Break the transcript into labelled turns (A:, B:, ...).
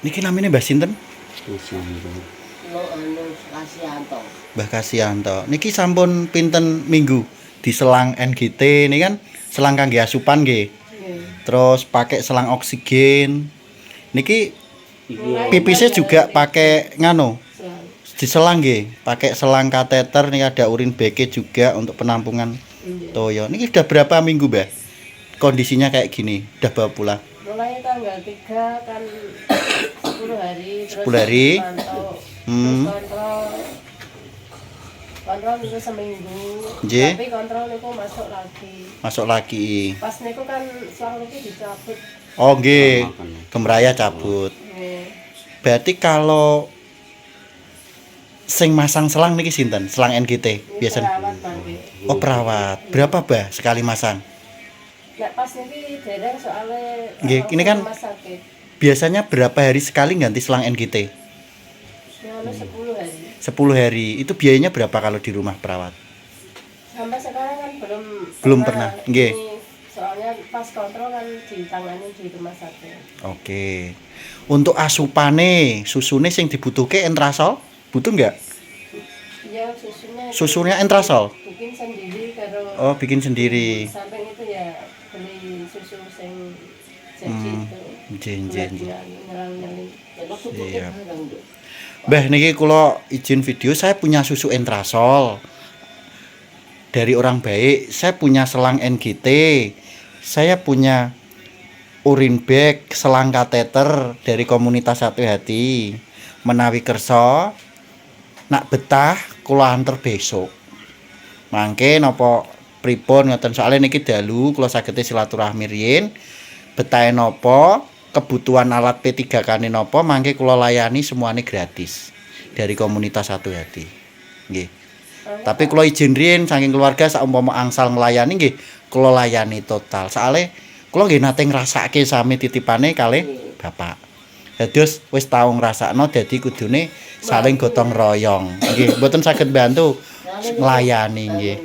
A: Niki namanya Mbah sinten?
B: Kasihanto.
A: Mbah Kasianto. Niki sampun pinten minggu diselang NGT ini kan selang kangge asupan nggih. Terus pakai selang oksigen. Niki pipisnya juga pakai ngano. Diselang nggih, pakai selang kateter nih ada urin beke juga untuk penampungan toyo. Niki udah berapa minggu, Mbah? Kondisinya kayak gini, udah bawa pulang.
B: Mulai tanggal 3 kan 10 hari terus
A: 10 hari.
B: pantau,
A: Hmm.
B: terus kontrol itu seminggu.
A: Nggih.
B: Tapi kontrol itu masuk lagi.
A: Masuk lagi.
B: Pas niku kan selang itu dicabut.
A: Oh nggih, Gemraya cabut. Berarti kalau sing masang selang niki sinten? Selang NGT biasanya.
B: Perawat mangke.
A: Oh perawat. Berapa bah sekali masang?
B: Nek pas niki dereng soalnya
A: Nggih, ini kan
B: rumah sakit.
A: biasanya berapa hari sekali ganti selang NGT?
B: Ya 10 hari.
A: 10 hari. Itu biayanya berapa kalau di rumah perawat?
B: Sampai sekarang kan
A: Belum pernah. Nggih.
B: Ini soalnya pas kontrol kan ditangani di rumah sakit.
A: Oke. Untuk asupane, susune sing dibutuhke entrasol? Butuh nggak?
B: Iya, susunya
A: Susunya entrasol?
B: bikin sendiri kalau
A: Oh, bikin sendiri.
B: samping itu ya beli susu sing jadi itu.
A: Jen.
B: Nyerang-nyerang.
A: Siap. Mbah niki kula izin video, saya punya susu entrasol. Dari orang baik, saya punya selang NGT. Saya punya urin bag, selang kateter dari komunitas Satu Hati. Menawi kersa nak betah kula anter besok. Mangke napa pripun ngoten soalnya niki dalu kula sagete silaturahmi riyin. Betahe napa, kebutuhan alat P3K napa mangke kula layani semuanya gratis dari komunitas Satu Hati. Nggih. Tapi kula izin riyin saking keluarga saumpama angsal nglayani nggih kula layani total. Soale kula nggih nate ngrasake sami titipane kalih Bapak. Dados wis tau ngrasakno dadi kudune saling gotong royong. Nggih, mboten saged bantu nglayani nggih.